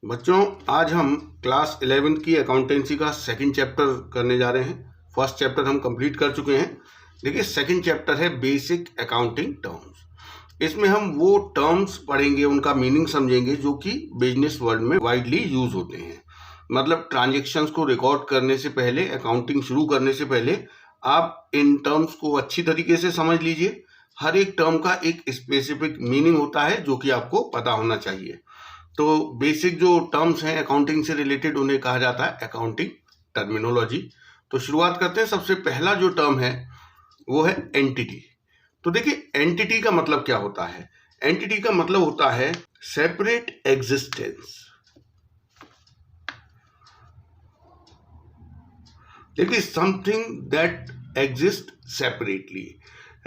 बच्चों, आज हम क्लास 11 की अकाउंटेंसी का सेकंड चैप्टर करने जा रहे हैं। फर्स्ट चैप्टर हम कंप्लीट कर चुके हैं। देखिए, सेकंड चैप्टर है बेसिक अकाउंटिंग टर्म्स। इसमें हम वो टर्म्स पढ़ेंगे, उनका मीनिंग समझेंगे जो कि बिजनेस वर्ल्ड में वाइडली यूज होते हैं। मतलब ट्रांजेक्शन्स को रिकॉर्ड करने से पहले, अकाउंटिंग शुरू करने से पहले आप इन टर्म्स को अच्छी तरीके से समझ लीजिए। हर एक टर्म का एक स्पेसिफिक मीनिंग होता है जो कि आपको पता होना चाहिए। तो बेसिक जो टर्म्स हैं अकाउंटिंग से रिलेटेड, उन्हें कहा जाता है अकाउंटिंग टर्मिनोलॉजी। तो शुरुआत करते हैं। सबसे पहला जो टर्म है वो है एंटिटी। तो देखिए, एंटिटी का मतलब क्या होता है? एंटिटी का मतलब होता है सेपरेट एग्जिस्टेंस। देखिए, something that exist separately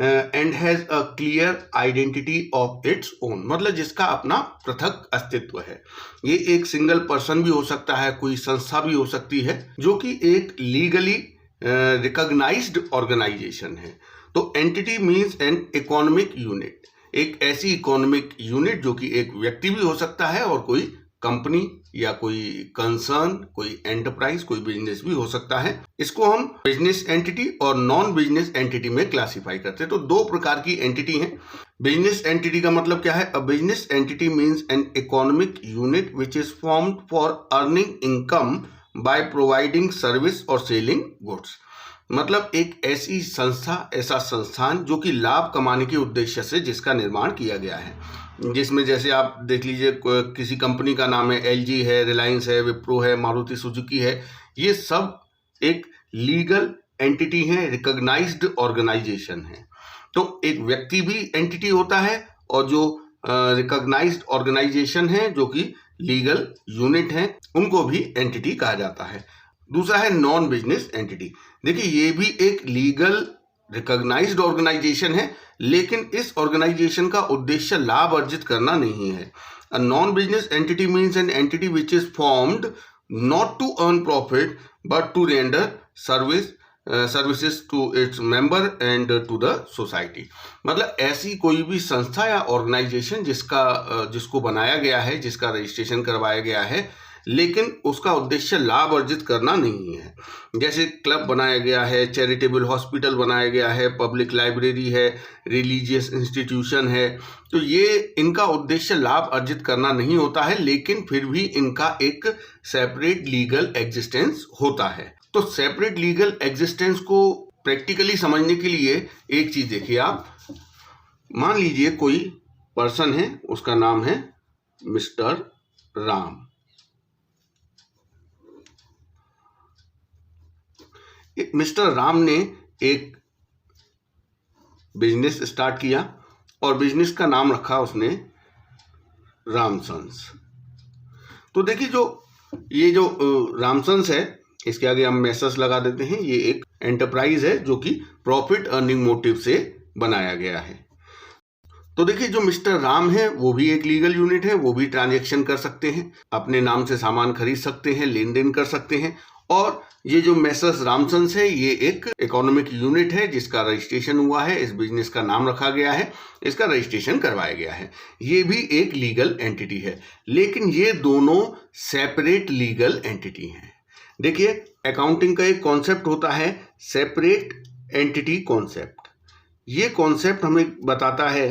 and has a clear identity of its own. मतलब जिसका अपना पृथक अस्तित्व है। ये एक सिंगल पर्सन भी हो सकता है, कोई संस्था भी हो सकती है, जो कि एक लीगली रिकॉग्नाइज्ड ऑर्गेनाइजेशन है। तो entity means an economic unit. एक ऐसी इकोनॉमिक यूनिट जो कि एक व्यक्ति भी हो सकता है और कोई कंपनी या कोई कंसर्न, कोई एंटरप्राइज, कोई बिजनेस भी हो सकता है। इसको हम बिजनेस एंटिटी और नॉन बिजनेस एंटिटी में क्लासिफाई करते हैं। तो दो प्रकार की एंटिटी हैं। बिजनेस एंटिटी का मतलब क्या है? A business entity means an economic unit which is formed for earning income by providing service और सेलिंग गुड्स। मतलब एक ऐसी संस्था, ऐसा संस्थान जो कि लाभ कमाने के उद्देश्य से जिसका निर्माण किया गया है। जिसमें जैसे आप देख लीजिए, किसी कंपनी का नाम है एलजी है, रिलायंस है, विप्रो है, मारुति सुजुकी है। ये सब एक लीगल एंटिटी है, रिकॉग्नाइज्ड ऑर्गेनाइजेशन है। तो एक व्यक्ति भी एंटिटी होता है और जो रिकॉग्नाइज्ड ऑर्गेनाइजेशन है, जो कि लीगल यूनिट है, उनको भी एंटिटी कहा जाता है। दूसरा है नॉन बिजनेस एंटिटी। देखिए, ये भी एक लीगल रिकॉग्नाइज्ड ऑर्गेनाइजेशन है, लेकिन इस ऑर्गेनाइजेशन का उद्देश्य लाभ अर्जित करना नहीं है। A non business entity means an entity which is formed not to earn profit but to render services to its member and to the society. मतलब ऐसी कोई भी संस्था या ऑर्गेनाइजेशन जिसको बनाया गया है, जिसका रजिस्ट्रेशन करवाया गया है, लेकिन उसका उद्देश्य लाभ अर्जित करना नहीं है। जैसे क्लब बनाया गया है, चैरिटेबल हॉस्पिटल बनाया गया है, पब्लिक लाइब्रेरी है, रिलीजियस इंस्टीट्यूशन है। तो ये इनका उद्देश्य लाभ अर्जित करना नहीं होता है, लेकिन फिर भी इनका एक सेपरेट लीगल एग्जिस्टेंस होता है। तो सेपरेट लीगल एग्जिस्टेंस को प्रैक्टिकली समझने के लिए एक चीज देखिए आप। मान लीजिए कोई पर्सन है, उसका नाम है मिस्टर राम। मिस्टर राम ने एक बिजनेस स्टार्ट किया और बिजनेस का नाम रखा उसने रामसंस। तो देखिए, ये जो रामसंस है, इसके आगे हम मैसेज लगा देते हैं। ये एक एंटरप्राइज है जो कि प्रॉफिट अर्निंग मोटिव से बनाया गया है। तो देखिए, जो मिस्टर राम है वो भी एक लीगल यूनिट है। वो भी ट्रांजैक्शन कर सकते हैं, अपने नाम से सामान खरीद सकते हैं, लेन देन कर सकते हैं। और ये जो मैसेज रामसंस है, ये एक इकोनॉमिक यूनिट है जिसका रजिस्ट्रेशन हुआ है, इस बिजनेस का नाम रखा गया है, इसका रजिस्ट्रेशन करवाया गया है। ये भी एक लीगल एंटिटी है, लेकिन ये दोनों सेपरेट लीगल एंटिटी हैं। देखिए, अकाउंटिंग का एक कॉन्सेप्ट होता है सेपरेट एंटिटी कॉन्सेप्ट। ये कॉन्सेप्ट हमें बताता है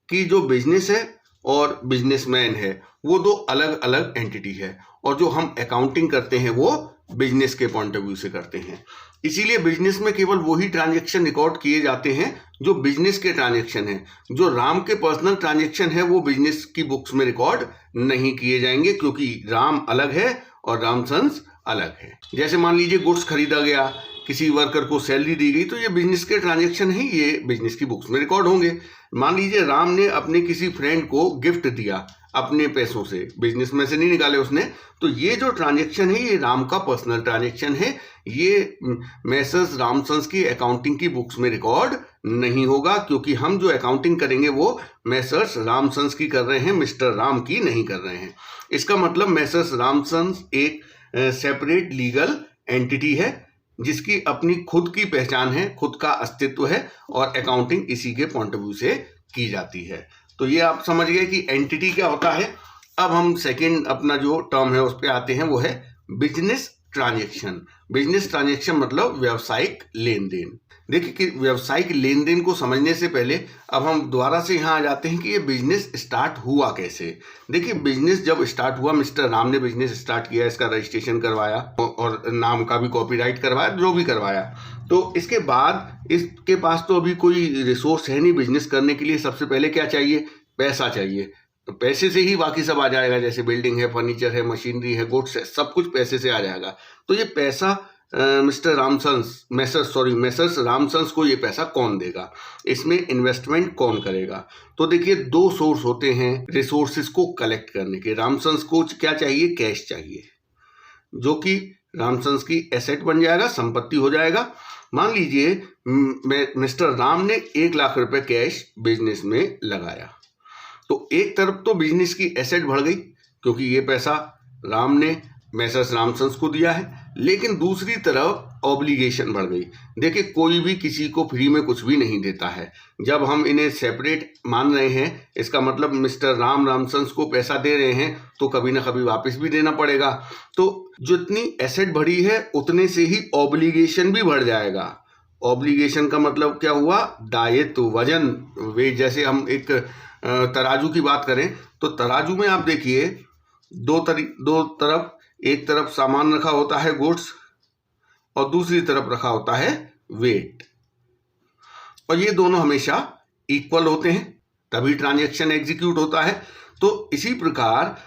कि जो बिजनेस है और बिजनेसमैन है, वो दो अलग अलग एंटिटी है, और जो हम अकाउंटिंग करते हैं वो बिजनेस के पॉइंट ऑफ व्यू से करते हैं। इसीलिए बिजनेस में केवल वही ट्रांजैक्शन रिकॉर्ड किए जाते हैं जो बिजनेस के ट्रांजैक्शन हैं। जो राम के पर्सनल ट्रांजैक्शन है वो बिजनेस की बुक्स में रिकॉर्ड नहीं किए जाएंगे, क्योंकि राम अलग है और रामसंस अलग है। जैसे मान लीजिए गुड्स खरीदा गया, किसी वर्कर को सैलरी दी गई, तो ये बिजनेस के ट्रांजैक्शन है, ये बिजनेस की बुक्स में रिकॉर्ड होंगे। मान लीजिए राम ने अपने किसी फ्रेंड को गिफ्ट दिया अपने पैसों से, बिजनेस में से नहीं निकाले उसने, तो ये जो ट्रांजैक्शन है ये राम का पर्सनल ट्रांजैक्शन है। ये मैसेज रामसंस की अकाउंटिंग की बुक्स में रिकॉर्ड नहीं होगा, क्योंकि हम जो अकाउंटिंग करेंगे वो मैसेज रामसंस की कर रहे हैं, मिस्टर राम की नहीं कर रहे हैं। इसका मतलब मैसेज रामसंस एक सेपरेट लीगल एंटिटी है जिसकी अपनी खुद की पहचान है, खुद का अस्तित्व है, और अकाउंटिंग इसी के पॉइंट ऑफ व्यू से की जाती है। तो ये आप समझ गए कि एंटिटी क्या होता है। अब हम सेकंड अपना जो टर्म है उस पे आते हैं, वो है बिजनेस ट्रांजैक्शन। बिजनेस ट्रांजैक्शन मतलब व्यावसायिक लेन देन। देखिए कि व्यावसायिक लेन देन को समझने से पहले अब हम दोबारा से यहाँ आ जाते हैं कि ये बिजनेस स्टार्ट हुआ कैसे। देखिए बिजनेस जब स्टार्ट हुआ, मिस्टर राम ने बिजनेस स्टार्ट किया, इसका रजिस्ट्रेशन करवाया और नाम का भी कॉपीराइट करवाया, जो भी करवाया। तो इसके बाद इसके पास तो अभी कोई रिसोर्स है नहीं बिजनेस करने के लिए। सबसे पहले क्या चाहिए? पैसा चाहिए। तो पैसे से ही बाकी सब आ जाएगा, जैसे बिल्डिंग है, फर्नीचर है, मशीनरी है, गुड्स है, सब कुछ पैसे से आ जाएगा। तो ये पैसा मैसर्स रामसंस को ये पैसा कौन देगा? इसमें इन्वेस्टमेंट कौन करेगा? तो देखिए दो सोर्स होते हैं रिसोर्सेज को कलेक्ट करने के। रामसंस को क्या चाहिए? कैश चाहिए, जो कि रामसंस की एसेट बन जाएगा, संपत्ति हो जाएगा। मान लीजिए मिस्टर राम ने 1 लाख रुपए कैश बिजनेस में लगाया, तो एक तरफ तो बिजनेस की एसेट बढ़ गई क्योंकि ये पैसा राम ने मैसर्स रामसंस को दिया है, लेकिन दूसरी तरफ ऑब्लिगेशन बढ़ गई। देखिए कोई भी किसी को फ्री में कुछ भी नहीं देता है। जब हम इन्हें सेपरेट मान रहे हैं, इसका मतलब मिस्टर राम रामसंस को पैसा दे रहे हैं तो कभी ना कभी वापस भी देना पड़ेगा। तो जितनी एसेट बढ़ी है उतने से ही ऑब्लिगेशन भी बढ़ जाएगा। ऑब्लिगेशन का मतलब क्या हुआ? दायित्व, वजन, वेट। जैसे हम एक तराजू की बात करें तो तराजू में आप देखिए दो तरफ, एक तरफ सामान रखा होता है गुड्स और दूसरी तरफ रखा होता है वेट, और ये दोनों हमेशा इक्वल होते हैं, तभी ट्रांजैक्शन एग्जीक्यूट होता है। तो इसी प्रकार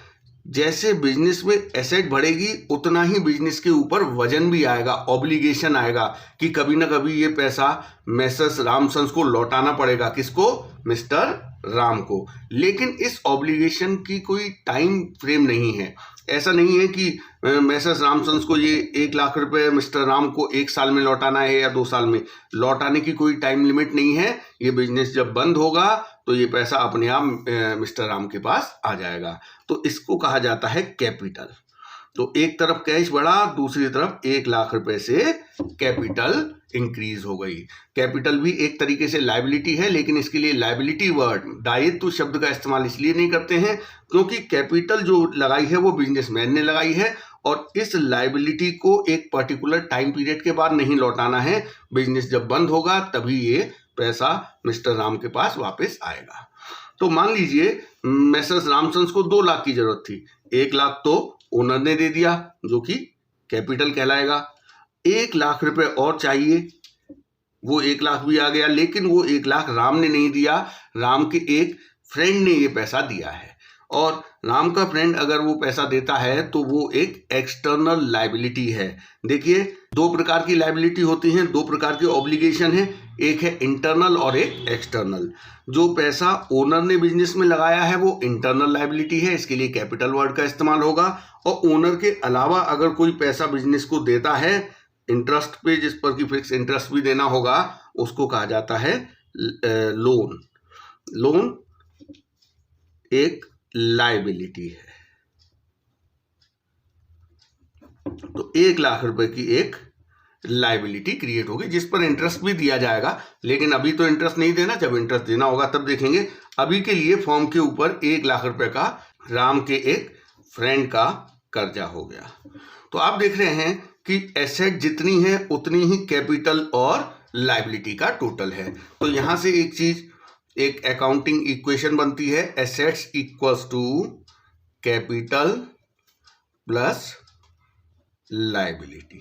जैसे बिजनेस में एसेट बढ़ेगी उतना ही बिजनेस के ऊपर वजन भी आएगा, ऑब्लिगेशन आएगा कि कभी ना कभी ये पैसा मैसर्स रामसंस को लौटाना पड़ेगा। किसको? मिस्टर राम को। लेकिन इस ऑब्लिगेशन की कोई टाइम फ्रेम नहीं है। ऐसा नहीं है कि मैसर्स रामसंस को ये 1 लाख रुपए मिस्टर राम को 1 साल में लौटाना है या 2 साल में। लौटाने की कोई टाइम लिमिट नहीं है। ये बिजनेस जब बंद होगा तो ये पैसा अपने आप मिस्टर राम के पास आ जाएगा। तो इसको कहा जाता है कैपिटल। तो एक तरफ कैश बढ़ा, दूसरी तरफ 1 लाख रुपए से कैपिटल इंक्रीज हो गई। कैपिटल भी एक तरीके से लायबिलिटी है, लेकिन इसके लिए लायबिलिटी वर्ड, दायित्व शब्द का इस्तेमाल इसलिए नहीं करते हैं क्योंकि कैपिटल जो लगाई है वो बिजनेसमैन ने लगाई है और इस लायबिलिटी को एक पर्टिकुलर टाइम पीरियड के बाद नहीं लौटाना है। बिजनेस जब बंद होगा तभी ये पैसा मिस्टर राम के पास वापस आएगा। तो मान लीजिए मैसर्स रामसंस को 2 लाख की जरूरत थी, 1 लाख तो ओनर ने दे दिया जो कि कैपिटल कहलाएगा। 1 लाख रुपए और चाहिए, वो 1 लाख भी आ गया, लेकिन वो 1 लाख राम ने नहीं दिया, राम के एक फ्रेंड ने ये पैसा दिया है। और राम का फ्रेंड अगर वो पैसा देता है तो वो एक एक्सटर्नल लायबिलिटी है। देखिए 2 प्रकार की लायबिलिटी होती हैं, 2 प्रकार के ऑब्लिगेशन है, एक है इंटरनल और एक एक्सटर्नल। जो पैसा ओनर ने बिजनेस में लगाया है वो इंटरनल लायबिलिटी है, इसके लिए कैपिटल वर्ड का इस्तेमाल होगा। और ओनर के अलावा अगर कोई पैसा बिजनेस को देता है इंटरेस्ट पे, जिस पर कि फिक्स इंटरेस्ट भी देना होगा, उसको कहा जाता है लोन। लोन एक लायबिलिटी है। तो 1 लाख रुपए की एक लायबिलिटी क्रिएट होगी जिस पर इंटरेस्ट भी दिया जाएगा, लेकिन अभी तो इंटरेस्ट नहीं देना, जब इंटरेस्ट देना होगा तब देखेंगे। अभी के लिए फॉर्म के ऊपर 1 लाख रुपए का राम के एक फ्रेंड का कर्जा हो गया। तो आप देख रहे हैं कि एसेट जितनी है उतनी ही कैपिटल और लायबिलिटी का टोटल है। तो यहां से एक चीज, एक अकाउंटिंग इक्वेशन बनती है, assets equals to capital plus liability.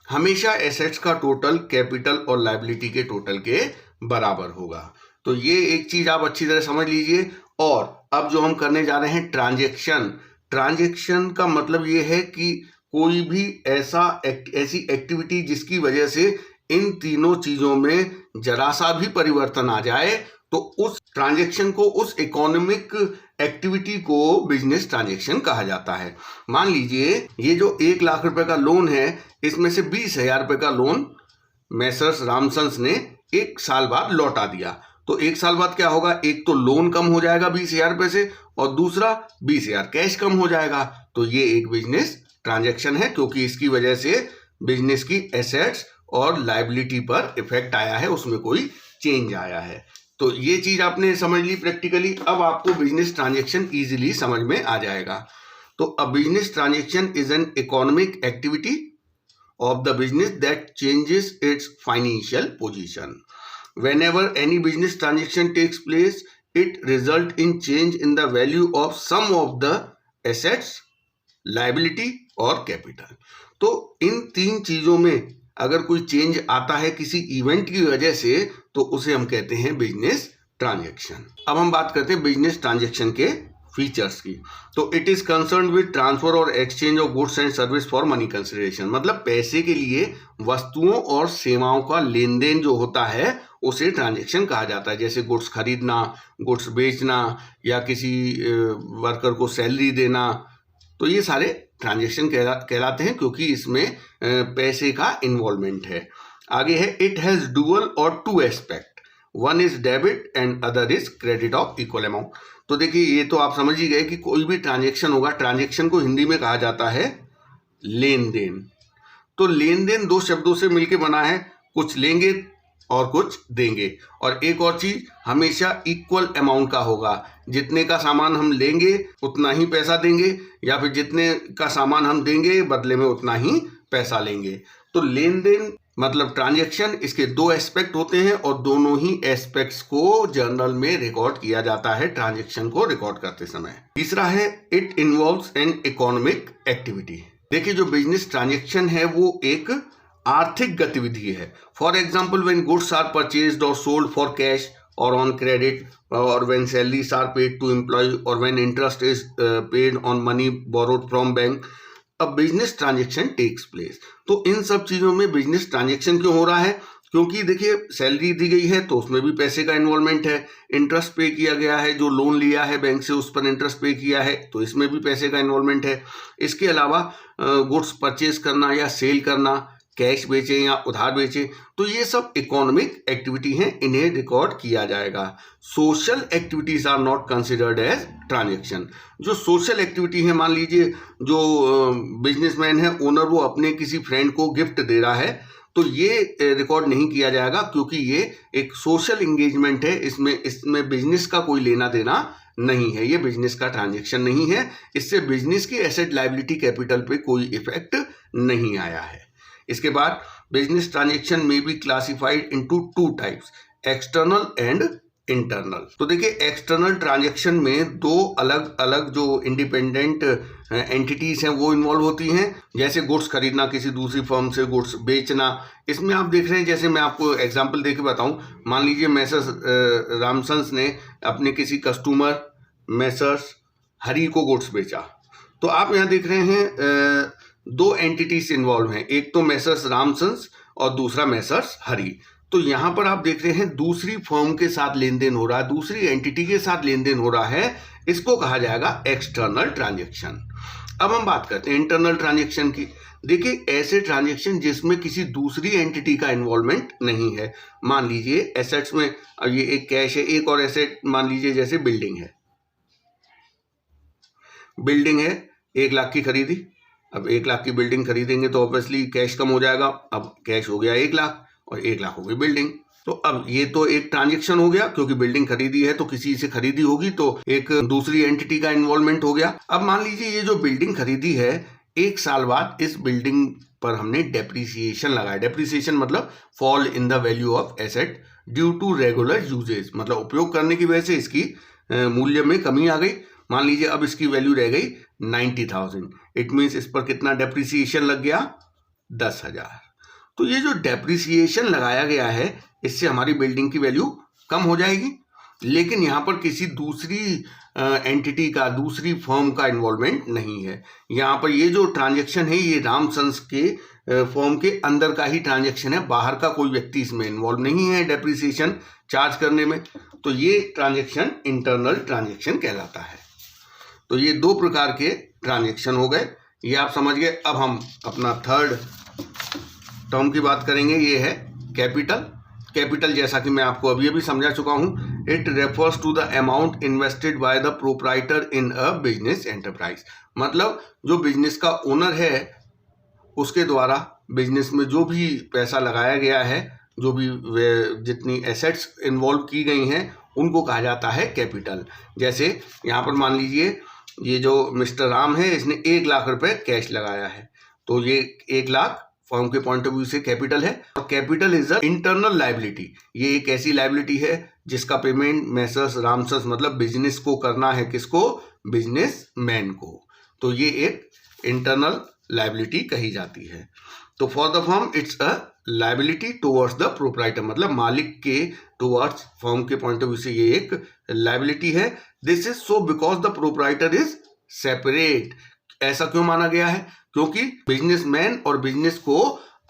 हमेशा एसेट्स का टोटल कैपिटल और लायबिलिटी के टोटल के बराबर होगा। तो ये एक चीज आप अच्छी तरह समझ लीजिए। और अब जो हम करने जा रहे हैं ट्रांजैक्शन, ट्रांजैक्शन का मतलब ये है कि कोई भी ऐसी एक्टिविटी जिसकी वजह से इन तीनों चीजों में जरा सा भी परिवर्तन आ जाए तो उस ट्रांजैक्शन को, उस इकोनॉमिक एक्टिविटी को बिजनेस ट्रांजैक्शन कहा जाता है। मान लीजिए ये जो 1 लाख रुपए का लोन है, इसमें से 20,000 रुपए का लोन मैसर्स रामसंस ने 1 साल बाद लौटा दिया। तो 1 साल बाद क्या होगा? एक तो लोन कम हो जाएगा 20,000 रुपए से, और दूसरा 20,000 कैश कम हो जाएगा। तो ये एक बिजनेस ट्रांजैक्शन है क्योंकि इसकी वजह से बिजनेस की एसेट्स और लायबिलिटी पर इफेक्ट आया है, उसमें कोई चेंज आया है। तो ये चीज आपने समझ ली प्रैक्टिकली। अब आपको बिजनेस ट्रांजेक्शन इजीली समझ में आ जाएगा। तो अ business transaction is an economic activity of the business that changes its financial position. Whenever any business transaction takes place, it results in change in the value of some of the assets, liability और capital. तो इन तीन चीजों में अगर कोई change आता है किसी इवेंट की वजह से तो उसे हम कहते हैं बिजनेस ट्रांजेक्शन। अब हम बात करते हैं बिजनेस ट्रांजेक्शन के फीचर्स की। तो it is concern with transfer और exchange of goods and service for money consideration, मतलब पैसे के लिए वस्तुओं और सेवाओं का लेन देन जो होता है उसे ट्रांजेक्शन कहा जाता है। जैसे गुड्स खरीदना, गुड्स बेचना या किसी वर्कर को सैलरी देना, तो ये सारे ट्रांजेक्शन कहलाते हैं क्योंकि इसमें पैसे का इन्वॉल्वमेंट है। आगे है इट हैज डुअल और to aspect, one is debit and other is credit of equal amount. तो देखिए ये तो आप समझ ही गए कि कोई भी ट्रांजेक्शन होगा, ट्रांजेक्शन को हिंदी में कहा जाता है लेन देन। तो लेन देन दो शब्दों से मिलकर बना है, कुछ लेंगे और कुछ देंगे। और एक और चीज, हमेशा इक्वल अमाउंट का होगा, जितने का सामान हम लेंगे उतना ही पैसा देंगे, या फिर जितने का सामान हम देंगे बदले में उतना ही पैसा लेंगे। तो लेन देन मतलब ट्रांजैक्शन, इसके दो एस्पेक्ट होते हैं और दोनों ही एस्पेक्ट्स को जर्नल में रिकॉर्ड किया जाता है ट्रांजैक्शन को रिकॉर्ड करते समय। तीसरा है it involves an economic activity. देखिए जो बिजनेस ट्रांजैक्शन है वो एक आर्थिक गतिविधि है। For example when goods are purchased और सोल्ड फॉर कैश और ऑन क्रेडिट, और when salaries are paid to employ, और when interest is paid on money borrowed from bank, a business transaction takes place. तो इन सब चीजों में business transaction क्यों हो रहा है? क्योंकि देखिए सैलरी दी गई है तो उसमें भी पैसे का इन्वॉल्वमेंट है, इंटरेस्ट पे किया गया है, जो लोन लिया है बैंक से उस पर इंटरेस्ट पे किया है तो इसमें भी पैसे का इन्वॉल्वमेंट है। इसके अलावा गुड्स परचेज करना या सेल करना, कैश बेचें या उधार बेचें, तो ये सब इकोनॉमिक एक्टिविटी हैं, इन्हें रिकॉर्ड किया जाएगा। Social activities are not considered as transaction. जो सोशल एक्टिविटी है, मान लीजिए जो बिजनेसमैन है ओनर, वो अपने किसी फ्रेंड को गिफ्ट दे रहा है, तो ये रिकॉर्ड नहीं किया जाएगा क्योंकि ये एक सोशल एंगेजमेंट है, इसमें बिजनेस का कोई लेना देना नहीं है, ये बिजनेस का ट्रांजेक्शन नहीं है, इससे बिजनेस की एसेट लायबिलिटी कैपिटल पे कोई इफेक्ट नहीं आया है। इसके बाद बिजनेस ट्रांजेक्शन में be classified into two types, external and internal. तो देखिए एक्सटर्नल ट्रांजेक्शन में दो अलग अलग जो इंडिपेंडेंट एंटिटीज हैं वो इन्वॉल्व होती हैं। जैसे गुड्स खरीदना, किसी दूसरी फर्म से गुड्स बेचना, इसमें आप देख रहे हैं, जैसे मैं आपको एग्जांपल देके बताऊं, मान लीजिए मैसर्स रामसन्स ने अपने किसी कस्टमर मैसर्स हरी को गुड्स बेचा, तो आप यहाँ देख रहे हैं दो एंटिटीज इन्वॉल्व हैं, एक तो मैसर्स रामसन्स और दूसरा मैसर्स हरी। तो यहाँ पर आप देख रहे हैं दूसरी फर्म के साथ लेन देन हो रहा है, दूसरी एंटिटी के साथ लेन देन हो रहा है, इसको कहा जाएगा एक्सटर्नल ट्रांजेक्शन। अब हम बात करते हैं इंटरनल ट्रांजेक्शन की। देखिए ऐसे ट्रांजेक्शन जिसमें किसी दूसरी एंटिटी का इन्वॉल्वमेंट नहीं है। मान लीजिए एसेट्स में, अब ये एक कैश है, एक और एसेट मान लीजिए जैसे बिल्डिंग है, 1 लाख की खरीदी। अब 1 लाख की बिल्डिंग खरीदेंगे तो ऑब्वियसली कैश कम हो जाएगा, अब कैश हो गया 1 लाख और 1 लाख हो गई बिल्डिंग। तो अब ये तो एक ट्रांजेक्शन हो गया, क्योंकि बिल्डिंग खरीदी है तो किसी से खरीदी होगी तो एक दूसरी एंटिटी का इन्वॉल्वमेंट हो गया। अब मान लीजिए ये जो बिल्डिंग खरीदी है, 1 साल बाद इस बिल्डिंग पर हमने डेप्रिसिएशन लगाया। डेप्रिसिएशन मतलब fall in the value of asset due to regular usages, मतलब उपयोग करने की वजह से इसकी मूल्य में कमी आ गई। मान लीजिए अब इसकी वैल्यू रह गई 90,000, इट मीन्स इस पर कितना डेप्रिसिएशन लग गया? 10,000। तो ये जो डेप्रिसिएशन लगाया गया है इससे हमारी बिल्डिंग की वैल्यू कम हो जाएगी, लेकिन यहाँ पर किसी दूसरी एंटिटी का, दूसरी फर्म का इन्वॉल्वमेंट नहीं है। यहाँ पर ये जो ट्रांजेक्शन है ये रामसन्स के फर्म के अंदर का ही ट्रांजेक्शन है, बाहर का कोई व्यक्ति इसमें इन्वॉल्व नहीं है डेप्रिसिएशन चार्ज करने में। तो ये ट्रांजेक्शन इंटरनल ट्रांजेक्शन कहलाता है। तो ये 2 प्रकार के ट्रांजेक्शन हो गए, ये आप समझ गए। अब हम अपना थर्ड टर्म की बात करेंगे, ये है कैपिटल। कैपिटल जैसा कि मैं आपको अभी समझा चुका हूँ, it refers to the amount invested by the proprietor in a business enterprise. मतलब जो बिजनेस का ओनर है उसके द्वारा बिजनेस में जो भी पैसा लगाया गया है जो भी जितनी एसेट्स इन्वॉल्व की गई हैं उनको कहा जाता है कैपिटल। जैसे यहाँ पर मान लीजिए ये जो मिस्टर राम है इसने 1 लाख रुपए कैश लगाया है, तो ये 1 लाख फर्म के पॉइंट ऑफ व्यू से कैपिटल है। और capital is the internal liability, ये एक ऐसी लायबिलिटी है जिसका पेमेंट मैसर्स रामसर्स मतलब बिजनेस को करना है। किसको? बिजनेसमैन को। तो ये एक इंटरनल लायबिलिटी कही जाती है। तो for the firm it's a liability towards the proprietor, मतलब मालिक के टुवर्ड्स फर्म के पॉइंट ऑफ व्यू से ये एक लायबिलिटी है। This is so because the proprietor is separate. ऐसा क्यों माना गया है? क्योंकि बिजनेसमैन और बिजनेस को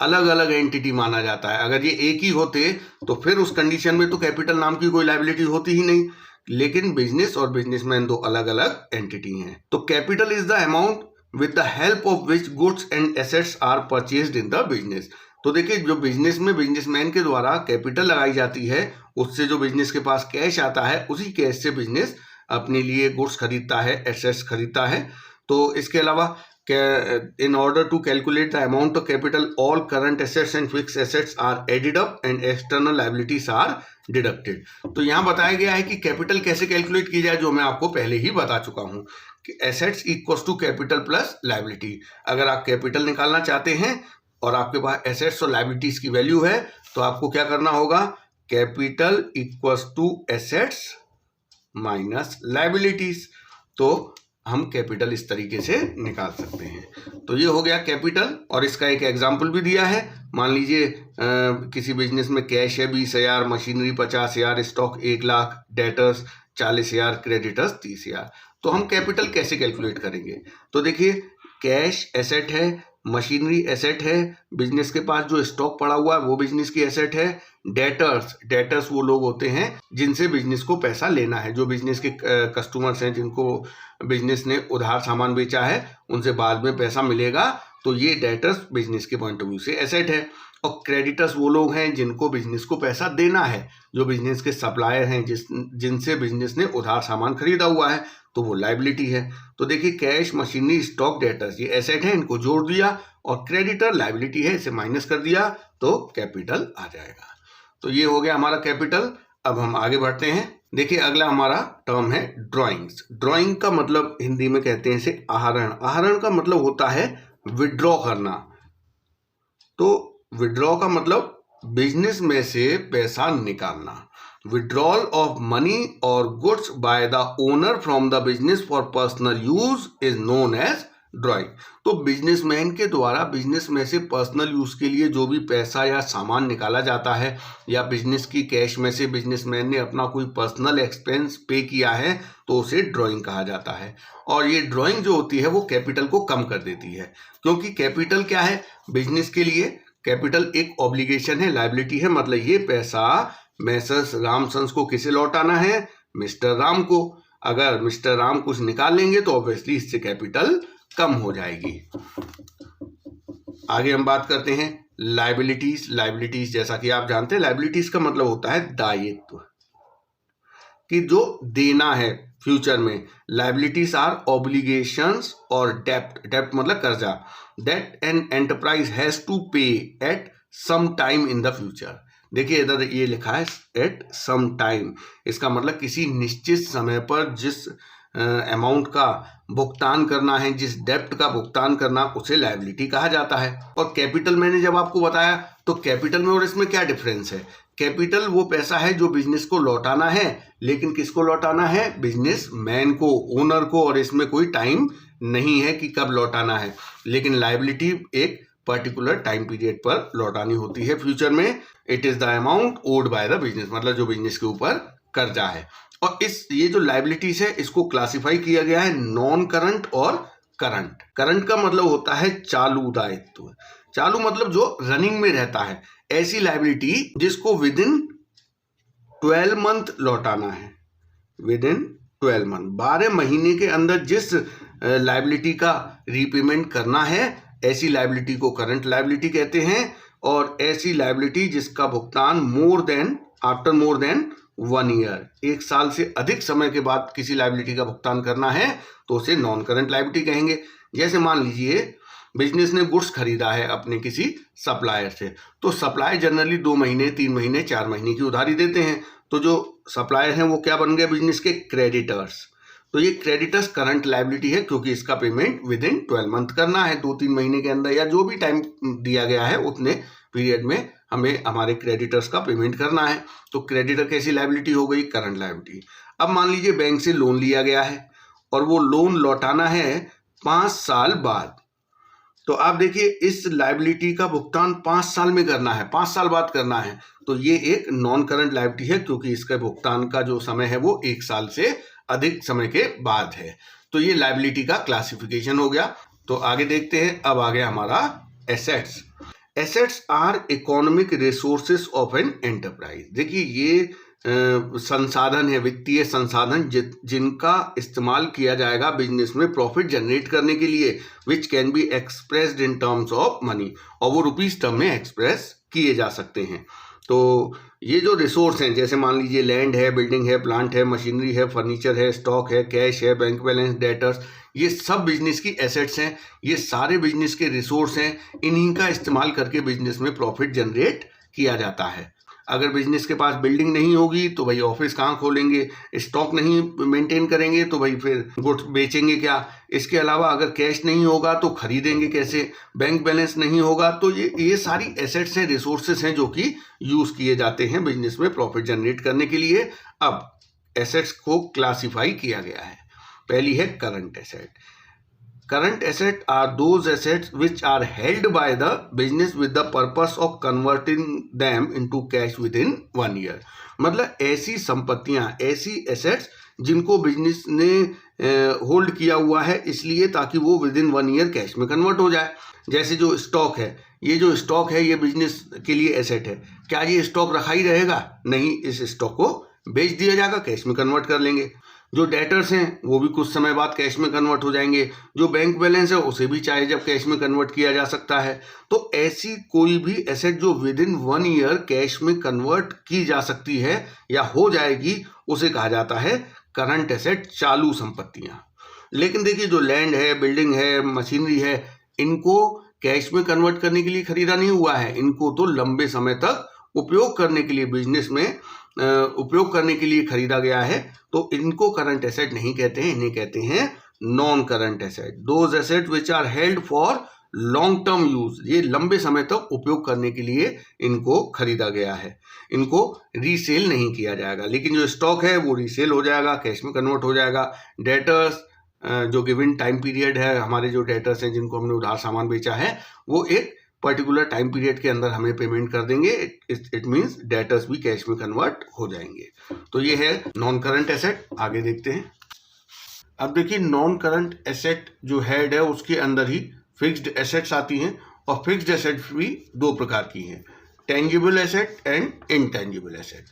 अलग अलग एंटिटी माना जाता है। अगर ये एक ही होते तो फिर उस कंडीशन में तो कैपिटल नाम की कोई लायबिलिटी होती ही नहीं, लेकिन बिजनेस और बिजनेसमैन दो अलग अलग एंटिटी हैं। तो capital is the amount with the help of which goods and assets are purchased in the business। तो देखिए जो बिजनेस में बिजनेसमैन के द्वारा कैपिटल लगाई जाती है, उससे जो बिजनेस के पास कैश आता है उसी कैश से बिजनेस अपने लिए गुड्स खरीदता है, एसेट्स खरीदता है। तो इसके अलावा in order to calculate the amount of capital, all current assets and fixed assets are added up and external liabilities are deducted। तो यहाँ बताया गया है कि कैपिटल कैसे कैलकुलेट की जाए, जो मैं आपको पहले ही बता चुका हूँ कि assets equals to capital plus liability. अगर आप कैपिटल निकालना चाहते हैं और आपके पास एसेट्स और लायबिलिटीज की वैल्यू है तो आपको क्या करना होगा? Capital equals to assets minus liabilities. तो हम कैपिटल इस तरीके से निकाल सकते हैं। तो ये हो गया कैपिटल, और इसका एक एग्जाम्पल भी दिया है। मान लीजिए किसी बिजनेस में कैश है 20,000, machinery 50,000, stock 1 lakh, debtors 40,000, creditors 30,000। तो हम कैपिटल कैसे कैलकुलेट करेंगे? तो देखिए कैश एसेट है, मशीनरी एसेट है, बिजनेस के पास जो स्टॉक पड़ा हुआ है वो बिजनेस की एसेट है। डेटर्स वो लोग होते हैं जिनसे बिजनेस को पैसा लेना है, जो बिजनेस के कस्टमर्स हैं जिनको बिजनेस ने उधार सामान बेचा है, उनसे बाद में पैसा मिलेगा। तो ये डेटर्स बिजनेस के पॉइंट ऑफ व्यू से एसेट है। और क्रेडिटर्स वो लोग हैं जिनको बिजनेस को पैसा देना है, जो बिजनेस के सप्लायर हैं जिनसे बिजनेस ने उधार सामान खरीदा हुआ है, तो वो लायबिलिटी है। तो देखिए कैश, मशीनरी, स्टॉक, डेटर्स ये एसेट है, इनको जोड़ दिया, और क्रेडिटर लायबिलिटी है, इसे माइनस कर दिया तो कैपिटल आ जाएगा। तो ये हो गया हमारा कैपिटल। अब हम आगे बढ़ते हैं। देखिए अगला हमारा टर्म है ड्राइंग्स। ड्राइंग का मतलब हिंदी में कहते हैं इसे आहरण। आहरण का मतलब होता है विड्रॉ करना। तो विड्रॉ का मतलब बिजनेस में से पैसा निकालना। विड्रॉल ऑफ मनी और goods by the owner from the business for personal use is known as drawing. तो बिजनेसमैन के द्वारा बिजनेस में से पर्सनल यूज के लिए जो भी पैसा या सामान निकाला जाता है, या बिजनेस की कैश में से बिजनेसमैन ने अपना कोई पर्सनल एक्सपेंस पे किया है, तो उसे ड्राइंग कहा जाता है। और ये ड्राइंग जो होती है वो कैपिटल को कम कर देती है, क्योंकि कैपिटल क्या है? बिजनेस के लिए कैपिटल एक ऑब्लिगेशन है, लायबिलिटी है। मतलब ये पैसा मैसर्स रामसंस को किसे लौटाना है? मिस्टर राम को। अगर मिस्टर राम कुछ निकाल लेंगे तो ऑब्वियसली इससे कैपिटल कम हो जाएगी। आगे हम बात करते हैं लायबिलिटीज। लायबिलिटीज जैसा कि आप जानते हैं, लायबिलिटीज का मतलब होता है दायित्व, कि जो देना है फ्यूचर में। लायबिलिटीज आर ऑब्लिगेशंस और डेप्ट। डेप्ट मतलब कर्जा। That an enterprise has to पे at some time in the future. देखिए इधर ये लिखा है एट सम टाइम, इसका मतलब किसी निश्चित समय पर जिस अमाउंट का भुगतान करना है, जिस डेप्ट का भुगतान करना, उसे लायबिलिटी कहा जाता है। और कैपिटल मैंने जब आपको बताया, तो कैपिटल में और इसमें क्या डिफरेंस है? कैपिटल वो पैसा है जो बिजनेस को लौटाना है, लेकिन किसको लौटाना है? बिजनेसमैन को, ओनर को, और इसमें कोई टाइम नहीं है कि कब लौटाना है। लेकिन लायबिलिटी एक पर्टिकुलर टाइम पीरियड पर लौटानी होती है फ्यूचर में। It is the amount owed by the business, मतलब जो बिजनेस के ऊपर कर्जा है। और ये जो लायबिलिटीज है इसको क्लासिफाई किया गया है नॉन करंट और करंट। करंट का मतलब होता है चालू दायित्व। चालू मतलब जो रनिंग में रहता है, ऐसी लायबिलिटी जिसको विद इन 12 मंथ लौटाना है। विद इन 12 मंथ, 12 महीने के अंदर जिस लायबिलिटी का रीपेमेंट करना है, ऐसी लायबिलिटी को करंट लायबिलिटी कहते हैं। और ऐसी लायबिलिटी जिसका भुगतान आफ्टर मोर देन 1 ईयर, 1 साल से अधिक समय के बाद किसी लायबिलिटी का भुगतान करना है, तो उसे नॉन करंट लायबिलिटी कहेंगे। जैसे मान लीजिए बिजनेस ने गुड्स खरीदा है अपने किसी सप्लायर से, तो सप्लायर जनरली 2 महीने, 3 महीने, 4 महीने की उधारी देते हैं। तो जो सप्लायर हैं वो क्या बन गए बिजनेस के क्रेडिटर्स। तो ये क्रेडिटर्स करंट लायबिलिटी है, क्योंकि इसका पेमेंट विद इन 12 मंथ करना है, 2-3 महीने के अंदर या जो भी टाइम दिया गया है उतने पीरियड में हमें हमारे क्रेडिटर्स का पेमेंट करना है। तो क्रेडिटर कैसी लायबिलिटी हो गई, करंट लायबिलिटी। अब मान लीजिए बैंक से लोन लिया गया है और वो लोन लौटाना है 5 साल बाद। तो आप देखिए इस लायबिलिटी का भुगतान 5 साल में करना है, 5 साल बाद करना है, तो ये एक नॉन करंट लायबिलिटी है, क्योंकि इसका भुगतान का जो समय है वो 1 साल से अधिक समय के बाद है। तो ये लायबिलिटी का क्लासिफिकेशन हो गया। तो आगे देखते हैं, अब आ गया हमारा assets. Assets are economic resources of an enterprise. देखिए ये संसाधन है, वित्तीय संसाधन जिनका इस्तेमाल किया जाएगा बिजनेस में प्रॉफिट जनरेट करने के लिए, which can be expressed in terms of money, और वो रुपीज टर्म में एक्सप्रेस किए जा सकते हैं। तो ये जो रिसोर्स हैं, जैसे मान लीजिए लैंड है, बिल्डिंग है, प्लांट है, मशीनरी है, फर्नीचर है, स्टॉक है, कैश है, बैंक बैलेंस, डेटर्स, ये सब बिजनेस की एसेट्स हैं। ये सारे बिजनेस के रिसोर्स हैं, इन्हीं का इस्तेमाल करके बिजनेस में प्रॉफिट जनरेट किया जाता है। अगर बिजनेस के पास बिल्डिंग नहीं होगी तो भाई ऑफिस कहाँ खोलेंगे, स्टॉक नहीं मेंटेन करेंगे तो भाई फिर गुड्स बेचेंगे क्या, इसके अलावा अगर कैश नहीं होगा तो खरीदेंगे कैसे, बैंक बैलेंस नहीं होगा। तो ये सारी एसेट्स हैं, रिसोर्सेस हैं जो कि यूज किए जाते हैं बिजनेस में प्रॉफिट जनरेट करने के लिए। अब एसेट्स को क्लासिफाई किया गया है। पहली है current asset. Current assets are those assets which are held by the business with the purpose of converting them into cash within 1 year। मतलब ऐसी संपत्तियां, ऐसी एसेट्स जिनको बिजनेस ने होल्ड किया हुआ है इसलिए ताकि वो विद इन 1 ईयर कैश में कन्वर्ट हो जाए। जैसे जो स्टॉक है, ये जो स्टॉक है ये बिजनेस के लिए एसेट है। क्या ये स्टॉक रखा ही रहेगा? नहीं, इस स्टॉक को बेच दिया जाएगा, कैश में कन्वर्ट कर लेंगे। जो डेटर्स हैं वो भी कुछ समय बाद कैश में कन्वर्ट हो जाएंगे। जो बैंक बैलेंस है उसे भी चाहे जब कैश में कन्वर्ट किया जा सकता है। तो ऐसी कोई भी एसेट जो विद इन 1 ईयर कैश में कन्वर्ट की जा सकती है या हो जाएगी, उसे कहा जाता है करंट एसेट, चालू संपत्तियां। लेकिन देखिए जो लैंड है, बिल्डिंग है, मशीनरी है, इनको कैश में कन्वर्ट करने के लिए खरीदा नहीं हुआ है, इनको तो लंबे समय तक उपयोग करने के लिए, बिजनेस में उपयोग करने के लिए खरीदा गया है। तो इनको करंट एसेट नहीं कहते हैं, इन्हें कहते हैं non current asset. Those asset which are held for long term use, ये लंबे समय तक उपयोग करने के लिए इनको खरीदा गया है, इनको रीसेल नहीं किया जाएगा। लेकिन जो स्टॉक है वो रीसेल हो जाएगा, कैश में कन्वर्ट हो जाएगा। डेटर्स, जो गिवन टाइम पीरियड है, हमारे जो डेटर्स हैं जिनको हमने उधार सामान बेचा है, वो एक पर्टिकुलर टाइम पीरियड के अंदर हमें पेमेंट कर देंगे। इट मींस डेटर्स भी कैश में कन्वर्ट हो जाएंगे। तो ये है नॉन करंट एसेट। आगे देखते हैं। अब देखिए नॉन करंट एसेट जो हेड है उसके अंदर ही फिक्स्ड एसेट्स आती हैं, और फिक्स्ड एसेट्स भी 2 प्रकार की हैं, tangible asset and intangible asset.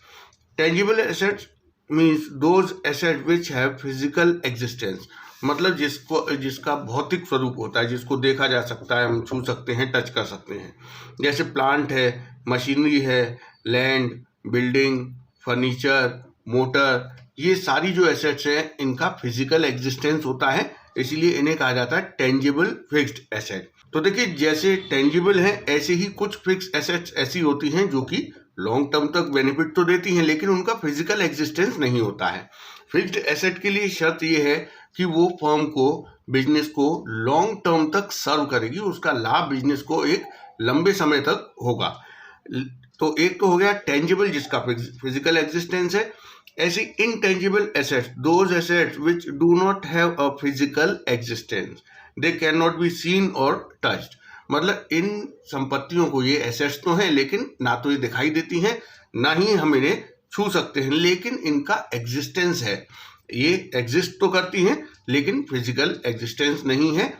Tangible assets means those asset which have physical existence, मतलब जिसका भौतिक स्वरूप होता है, जिसको देखा जा सकता है, हम छू सकते हैं, टच कर सकते हैं। जैसे प्लांट है, मशीनरी है, लैंड, बिल्डिंग, फर्नीचर, मोटर, ये सारी जो एसेट्स हैं इनका फिजिकल एग्जिस्टेंस होता है, इसीलिए इन्हें कहा जाता है टेंजिबल फिक्स्ड एसेट। तो देखिए जैसे टेंजिबल है ऐसे ही कुछ फिक्स्ड एसेट्स ऐसी होती हैं जो कि लॉन्ग टर्म तक बेनिफिट तो देती हैं लेकिन उनका फिजिकल एग्जिस्टेंस नहीं होता है। फिक्स्ड एसेट के लिए शर्त ये है कि वो फर्म को, बिजनेस को लॉन्ग टर्म तक सर्व करेगी, उसका लाभ बिजनेस को एक लंबे समय तक होगा। तो एक तो हो गया टेंजिबल जिसका फिजिकल एग्जिस्टेंस है। ऐसी intangible assets, those assets which do not have a physical existence, they can not be seen और टच्ड। मतलब इन संपत्तियों को, ये एसेट्स तो हैं लेकिन ना तो ये दिखाई देती हैं ना ही हम इन्हें छू सकते हैं, लेकिन इनका एग्जिस्टेंस है, ये एग्जिस्ट तो करती हैं लेकिन फिजिकल एग्जिस्टेंस नहीं है।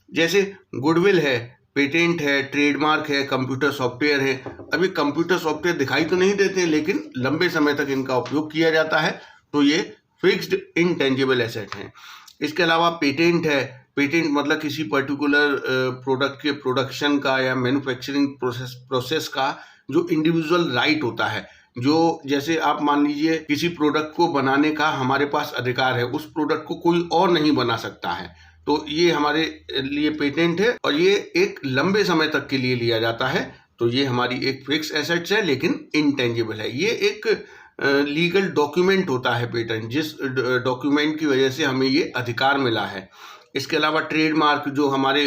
जैसे गुडविल है, पेटेंट है, ट्रेडमार्क है, कंप्यूटर सॉफ्टवेयर है। अभी कंप्यूटर सॉफ्टवेयर दिखाई तो नहीं देते लेकिन लंबे समय तक इनका उपयोग किया जाता है, तो ये फिक्स्ड इनटेंजिबल एसेट हैं। इसके अलावा पेटेंट है, पेटेंट मतलब किसी पर्टिकुलर प्रोडक्ट के प्रोडक्शन का या मैन्युफैक्चरिंग प्रोसेस का जो इंडिविजुअल राइट होता है, जो जैसे आप मान लीजिए किसी प्रोडक्ट को बनाने का हमारे पास अधिकार है, उस प्रोडक्ट को कोई और नहीं बना सकता है, तो तो ये हमारे लिए पेटेंट है और ये एक लंबे समय तक के लिए लिया जाता है। तो ये हमारी एक फिक्स एसेट्स है लेकिन इंटेंजिबल है। ये एक लीगल डॉक्यूमेंट होता है पेटेंट, जिस डॉक्यूमेंट की वजह से हमें ये अधिकार मिला है। इसके अलावा ट्रेडमार्क, जो हमारे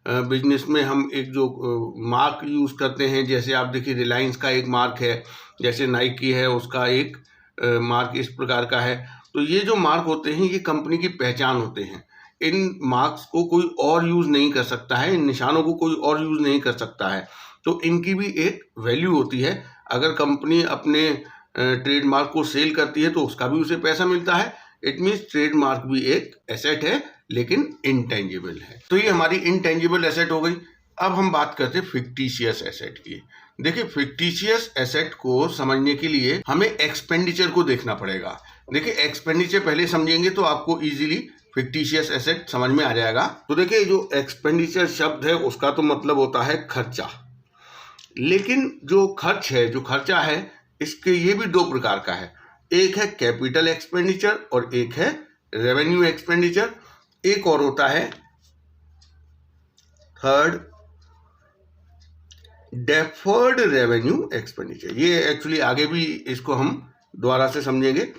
बिजनेस में हम एक जो मार्क यूज़ करते हैं, जैसे आप देखिए रिलायंस का एक मार्क है, जैसे नाइकी है उसका एक मार्क इस प्रकार का है। तो ये जो मार्क होते हैं ये कंपनी की पहचान होते हैं। इन मार्क्स को कोई और यूज़ नहीं कर सकता है, इन निशानों को कोई और यूज़ नहीं कर सकता है। तो इनकी भी एक वैल्यू होती है। अगर कंपनी अपने ट्रेडमार्क को सेल करती है तो उसका भी उसे पैसा मिलता है। इट मीन्स ट्रेडमार्क भी एक एसेट है लेकिन इंटेंजिबल है। तो ये हमारी इंटेंजिबल एसेट हो गई। अब हम बात करते हैं फिक्टिशियस एसेट की। देखिए, फिक्टिशियस एसेट को समझने के लिए हमें एक्सपेंडिचर को देखना पड़ेगा। देखिए, एक्सपेंडिचर पहले समझेंगे तो आपको इजीली फिक्टिशियस एसेट समझ में आ जाएगा। तो देखिए, जो एक्सपेंडिचर शब्द है उसका तो मतलब होता है खर्चा, लेकिन जो खर्चा है इसके ये भी दो प्रकार का है। एक है कैपिटल एक्सपेंडिचर और एक है रेवेन्यू एक्सपेंडिचर। एक और होता है थर्ड डेफर्ड रेवेन्यू एक्सपेंडिचर। ये एक्चुअली आगे भी इसको हम दोबारा से समझेंगे।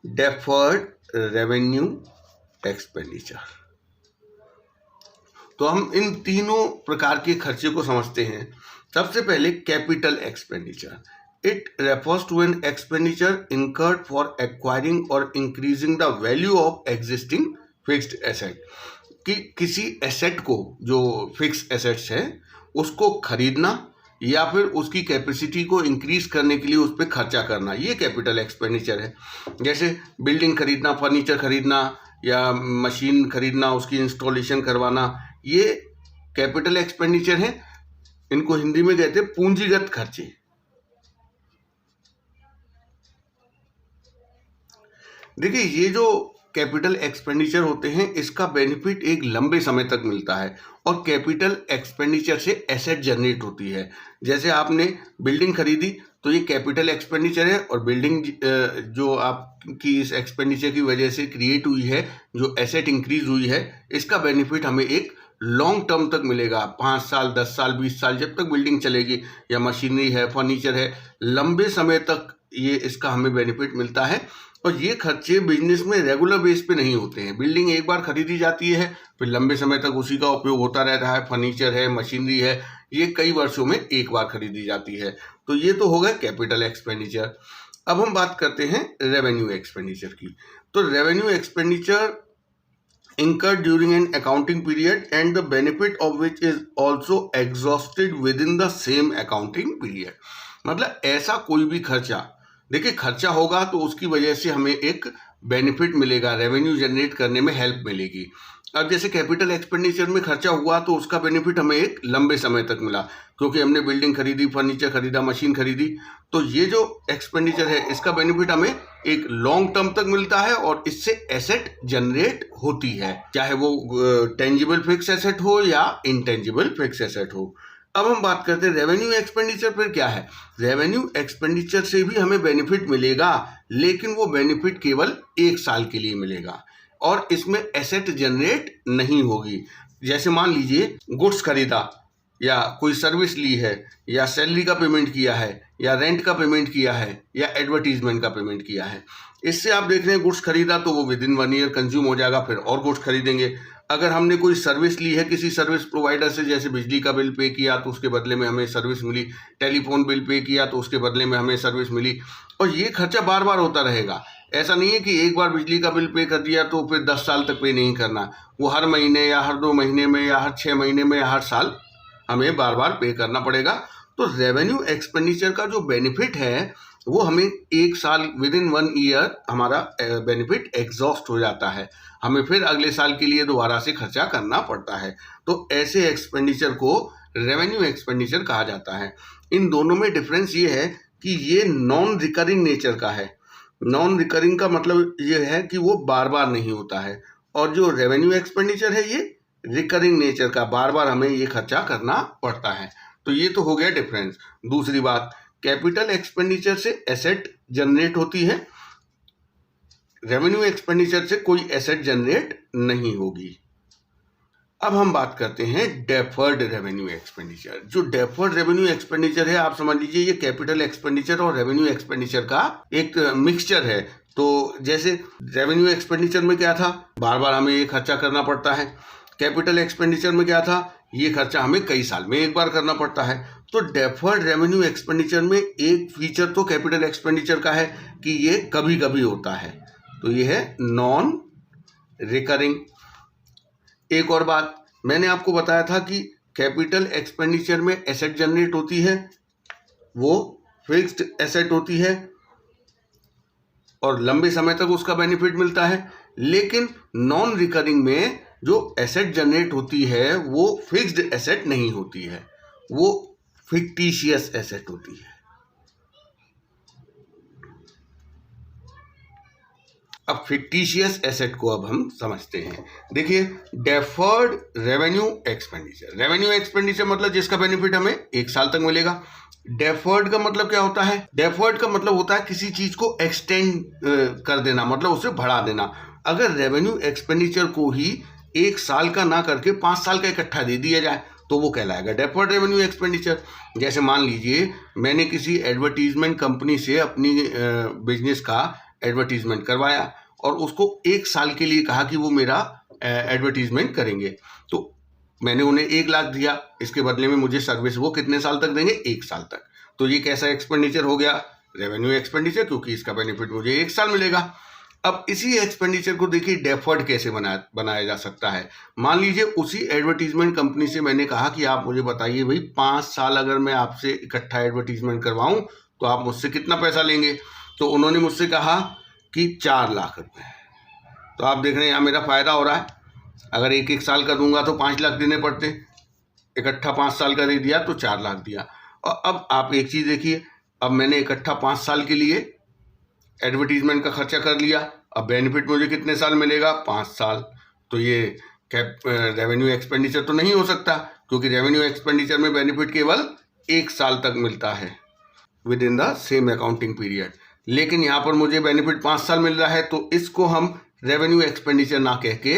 Deferred revenue expenditure. तो हम इन तीनों प्रकार के खर्चे को समझते हैं। सबसे पहले capital expenditure. It refers to an expenditure incurred for acquiring और increasing the value of existing fixed asset. कि किसी एसेट को, जो फिक्स एसेट्स है, उसको खरीदना या फिर उसकी कैपेसिटी को इंक्रीज करने के लिए उस पर खर्चा करना, ये कैपिटल एक्सपेंडिचर है। जैसे बिल्डिंग खरीदना, फर्नीचर खरीदना या मशीन खरीदना, उसकी इंस्टॉलेशन करवाना, ये कैपिटल एक्सपेंडिचर है। इनको हिंदी में कहते हैं पूंजीगत खर्चे। देखिए, ये जो कैपिटल एक्सपेंडिचर होते हैं इसका बेनिफिट एक लंबे समय तक मिलता है और कैपिटल एक्सपेंडिचर से एसेट जनरेट होती है। जैसे आपने बिल्डिंग खरीदी तो ये कैपिटल एक्सपेंडिचर है और बिल्डिंग जो आपकी इस एक्सपेंडिचर की वजह से क्रिएट हुई है, जो एसेट इंक्रीज हुई है, इसका बेनिफिट हमें एक लॉन्ग टर्म तक मिलेगा। 5 साल, 10 साल, 20 साल, जब तक बिल्डिंग चलेगी, या मशीनरी है, फर्नीचर है, लंबे समय तक ये इसका हमें बेनिफिट मिलता है। और ये खर्चे बिजनेस में रेगुलर बेस पे नहीं होते हैं। बिल्डिंग एक बार खरीदी जाती है, फिर लंबे समय तक उसी का उपयोग होता रहता है। फर्नीचर है, मशीनरी है, ये कई वर्षों में एक बार खरीदी जाती है। तो ये तो हो गया कैपिटल एक्सपेंडिचर। अब हम बात करते हैं रेवेन्यू एक्सपेंडिचर की। तो revenue expenditure incurred during an accounting period and the benefit of which is also exhausted within the same accounting period। मतलब ऐसा कोई भी खर्चा, देखिए खर्चा होगा तो उसकी वजह से हमें एक बेनिफिट मिलेगा, रेवेन्यू जनरेट करने में हेल्प मिलेगी। अब जैसे कैपिटल एक्सपेंडिचर में खर्चा हुआ तो उसका बेनिफिट हमें एक लंबे समय तक मिला, क्योंकि हमने बिल्डिंग खरीदी, फर्नीचर खरीदा, मशीन खरीदी। तो ये जो एक्सपेंडिचर है इसका बेनिफिट हमें एक लॉन्ग टर्म तक मिलता है और इससे एसेट जनरेट होती है, चाहे वो टेंजिबल फिक्स एसेट हो या इंटेंजिबल फिक्स एसेट हो। अब हम बात करते हैं रेवेन्यू एक्सपेंडिचर पर क्या है। रेवेन्यू एक्सपेंडिचर से भी हमें बेनिफिट मिलेगा, लेकिन वो बेनिफिट केवल 1 साल के लिए मिलेगा और इसमें एसेट जनरेट नहीं होगी। जैसे मान लीजिए गुड्स खरीदा या कोई सर्विस ली है या सैलरी का पेमेंट किया है या रेंट का पेमेंट किया है या एडवर्टीजमेंट का पेमेंट किया है। इससे आप देख रहे हैं गुड्स खरीदा तो वो विदिन 1 ईयर कंज्यूम हो जाएगा, फिर और गुड्स खरीदेंगे। अगर हमने कोई सर्विस ली है किसी सर्विस प्रोवाइडर से, जैसे बिजली का बिल पे किया तो उसके बदले में हमें सर्विस मिली, टेलीफोन बिल पे किया तो उसके बदले में हमें सर्विस मिली, और ये खर्चा बार बार होता रहेगा। ऐसा नहीं है कि एक बार बिजली का बिल पे कर दिया तो फिर 10 साल तक पे नहीं करना, वो हर महीने या हर 2 महीने में या हर 6 महीने में या हर साल हमें बार बार पे करना पड़ेगा। तो रेवेन्यू एक्सपेंडिचर का जो बेनिफिट है वो हमें 1 साल, विदिन 1 ईयर हमारा बेनिफिट एग्जॉस्ट हो जाता है, हमें फिर अगले साल के लिए दोबारा से खर्चा करना पड़ता है। तो ऐसे एक्सपेंडिचर को रेवेन्यू एक्सपेंडिचर कहा जाता है। इन दोनों में डिफरेंस ये है कि ये नॉन रिकरिंग नेचर का है। नॉन रिकरिंग का मतलब ये है कि वो बार बार नहीं होता है, और जो रेवेन्यू एक्सपेंडिचर है ये रिकरिंग नेचर का, बार बार हमें ये खर्चा करना पड़ता है। तो ये तो हो गया डिफरेंस। दूसरी बात, कैपिटल एक्सपेंडिचर से एसेट जनरेट होती है, रेवेन्यू एक्सपेंडिचर से कोई एसेट जनरेट नहीं होगी। अब हम बात करते हैं डेफर्ड रेवेन्यू एक्सपेंडिचर। जो डेफर्ड रेवेन्यू एक्सपेंडिचर है, आप समझ लीजिए ये कैपिटल एक्सपेंडिचर और रेवेन्यू एक्सपेंडिचर का एक मिक्सचर है। तो जैसे रेवेन्यू एक्सपेंडिचर में क्या था, बार बार हमें ये खर्चा करना पड़ता है। कैपिटल एक्सपेंडिचर में क्या था, ये खर्चा हमें कई साल में एक बार करना पड़ता है। तो डेफर्ड रेवेन्यू एक्सपेंडिचर में एक फीचर तो कैपिटल एक्सपेंडिचर का है कि ये कभी कभी होता है, तो ये है नॉन रिकरिंग। एक और बात, मैंने आपको बताया था कि कैपिटल एक्सपेंडिचर में एसेट जनरेट होती है, वो फिक्स्ड एसेट होती है और लंबे समय तक उसका बेनिफिट मिलता है। लेकिन नॉन रिकरिंग में जो एसेट जनरेट होती है वो फिक्स्ड एसेट नहीं होती है, वो फिक्टिशियस एसेट होती है। अब फिक्टिशियस एसेट को अब हम समझते हैं। देखिए, deferred revenue expenditure, revenue expenditure मतलब जिसका बेनिफिट हमें एक साल तक मिलेगा। डेफर्ड का मतलब क्या होता है, डेफर्ड का मतलब होता है किसी चीज को एक्सटेंड कर देना, मतलब उसे बढ़ा देना। अगर रेवेन्यू एक्सपेंडिचर को ही एक साल का ना करके 5 साल का इकट्ठा दे दिया जाए तो वो कहलाएगा डेफर्ड रेवेन्यू एक्सपेंडिचर। जैसे मान लीजिए मैंने किसी एडवर्टीजमेंट कंपनी से अपनी बिजनेस का एडवर्टीजमेंट करवाया और उसको एक साल के लिए कहा कि वो मेरा एडवर्टीजमेंट करेंगे। तो मैंने उन्हें 1 लाख दिया, इसके बदले में मुझे सर्विस वो कितने साल तक देंगे, 1 साल तक। तो ये कैसा एक्सपेंडिचर हो गया, रेवेन्यू एक्सपेंडिचर, क्योंकि इसका बेनिफिट मुझे 1 साल मिलेगा। अब इसी एक्सपेंडिचर को देखिए डेफर्ड कैसे बनाया जा सकता है। मान लीजिए उसी एडवर्टीजमेंट कंपनी से मैंने कहा कि आप मुझे बताइए भाई 5 साल अगर मैं आपसे इकट्ठा एडवर्टीजमेंट करवाऊं तो आप मुझसे कितना पैसा लेंगे। तो उन्होंने मुझसे कहा कि 4 लाख रुपए। तो आप देख रहे हैं यहाँ मेरा फायदा हो रहा है। अगर 1-1 साल का दूंगा तो 5 लाख देने पड़ते, इकट्ठा 5 साल का दे दिया तो 4 लाख दिया। और अब आप एक चीज देखिए, अब मैंने इकट्ठा 5 साल के लिए एडवर्टीजमेंट का खर्चा कर लिया, अब बेनिफिट मुझे कितने साल मिलेगा, 5 साल। तो ये रेवेन्यू एक्सपेंडिचर तो नहीं हो सकता, क्योंकि रेवेन्यू एक्सपेंडिचर में बेनिफिट केवल 1 साल तक मिलता है with in the same accounting period. लेकिन यहाँ पर मुझे बेनिफिट 5 साल मिल रहा है, तो इसको हम रेवेन्यू एक्सपेंडिचर ना कह के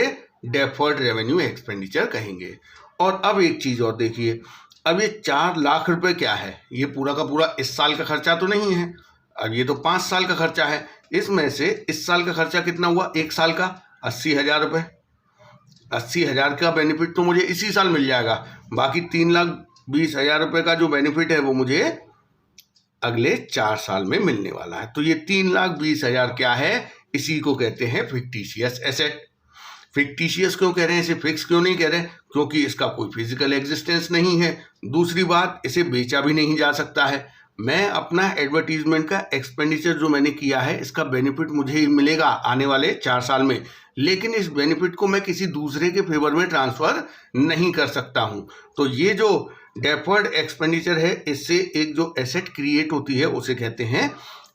डेफर्ड रेवेन्यू एक्सपेंडिचर कहेंगे। और अब एक चीज और देखिए, अब ये 4 लाख रुपए क्या है, ये पूरा का पूरा इस साल का खर्चा तो नहीं है। अब ये तो 5 साल का खर्चा है, इसमें से इस साल का खर्चा कितना हुआ, 1 साल का 80,000 रुपये। 80,000 का बेनिफिट तो मुझे इसी साल मिल जाएगा, बाकी 3,20,000 रुपये का जो बेनिफिट है वो मुझे अगले 4 साल में मिलने वाला है। तो ये 3,20,000 क्या है, इसी को कहते हैं फिक्टिशियस एसेट। फिक्टिशियस क्यों कह रहे हैं, इसे फिक्स क्यों नहीं कह रहे, क्योंकि इसका कोई फिजिकल एग्जिस्टेंस नहीं है। दूसरी बात, इसे बेचा भी नहीं जा सकता है। मैं अपना एडवर्टीजमेंट का एक्सपेंडिचर जो मैंने किया है, इसका बेनिफिट मुझे मिलेगा आने वाले 4 साल में, लेकिन इस बेनिफिट को मैं किसी दूसरे के फेवर में ट्रांसफर नहीं कर सकता हूं। तो ये जो डेफर्ड एक्सपेंडिचर है, इससे एक जो एसेट क्रिएट होती है उसे कहते हैं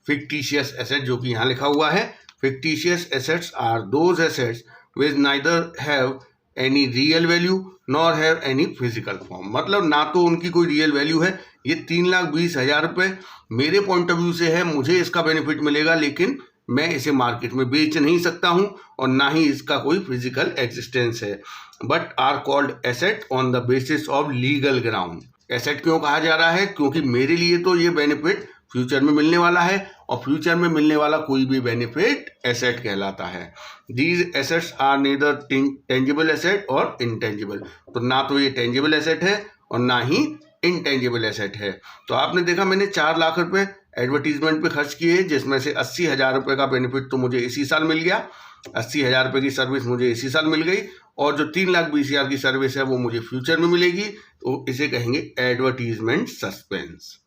फिक्टिशियस एसेट, जो कि यहाँ लिखा हुआ है। Fictitious assets are those assets which neither have any real value nor have any physical form. मतलब ना तो उनकी कोई रियल वैल्यू है, ये 3,20,000 रुपये मेरे पॉइंट ऑफ व्यू से है, मुझे इसका बेनिफिट मिलेगा, लेकिन मैं इसे मार्केट में बेच नहीं सकता हूं और ना ही इसका कोई फिजिकल एग्जिस्टेंस है। But are called asset on the basis of legal ground. Asset क्यों कहा जा रहा है, क्योंकि मेरे लिए तो ये बेनिफिट फ्यूचर में मिलने वाला है, और फ्यूचर में मिलने वाला कोई भी बेनिफिट एसेट कहलाता है। These assets are neither tangible asset और इनटेंजिबल। तो ना तो ये टेंजिबल एसेट है और ना ही इनटेंजिबल एसेट है। तो आपने देखा मैंने 4 लाख रुपए एडवर्टीजमेंट पे खर्च किए, जिसमें से 80,000 रुपये का बेनिफिट तो मुझे इसी साल मिल गया, 80,000 रुपये की सर्विस मुझे इसी साल मिल गई, और जो 3,20,000 की सर्विस है वो मुझे फ्यूचर में मिलेगी। तो इसे कहेंगे एडवर्टीजमेंट सस्पेंस।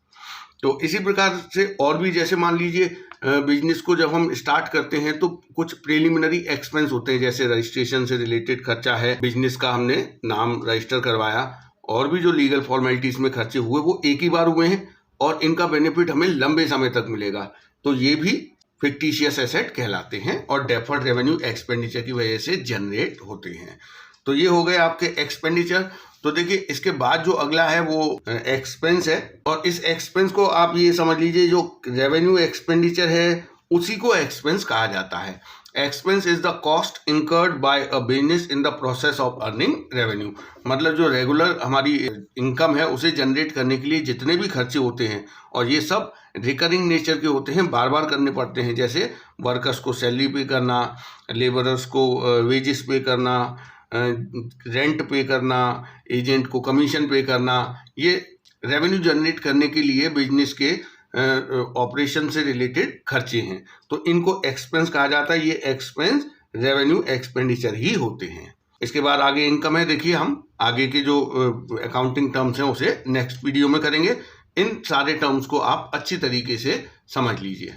तो इसी प्रकार से और भी, जैसे मान लीजिए बिजनेस को जब हम स्टार्ट करते हैं तो कुछ प्रिलिमिनरी एक्सपेंस होते हैं, जैसे रजिस्ट्रेशन से रिलेटेड खर्चा है, बिजनेस का हमने नाम रजिस्टर करवाया, और भी जो लीगल फॉर्मेलिटीज में खर्चे हुए वो एक ही बार हुए हैं और इनका बेनिफिट हमें लंबे समय तक मिलेगा। तो ये भी फिक्टिशियस एसेट कहलाते हैं और डेफर्ड रेवेन्यू एक्सपेंडिचर की वजह से जनरेट होते हैं। तो ये हो गए आपके एक्सपेंडिचर। तो देखिए इसके बाद जो अगला है वो एक्सपेंस है, और इस एक्सपेंस को आप ये समझ लीजिए जो रेवेन्यू एक्सपेंडिचर है उसी को एक्सपेंस कहा जाता है। Expense is the cost incurred by a business in the process of earning revenue. मतलब जो रेगुलर हमारी इनकम है उसे जनरेट करने के लिए जितने भी खर्चे होते हैं, और ये सब रिकरिंग नेचर के होते हैं, बार बार करने पड़ते हैं, जैसे वर्कर्स को सैलरी पे करना, लेबरर्स को वेजेस पे करना, रेंट पे करना, एजेंट को कमीशन पे करना। ये रेवेन्यू जनरेट करने के लिए बिजनेस के ऑपरेशन से रिलेटेड खर्चे हैं, तो इनको एक्सपेंस कहा जाता है। ये एक्सपेंस रेवेन्यू एक्सपेंडिचर ही होते हैं। इसके बाद आगे इनकम है। देखिए हम आगे के जो अकाउंटिंग टर्म्स हैं उसे नेक्स्ट वीडियो में करेंगे। इन सारे टर्म्स को आप अच्छी तरीके से समझ लीजिए।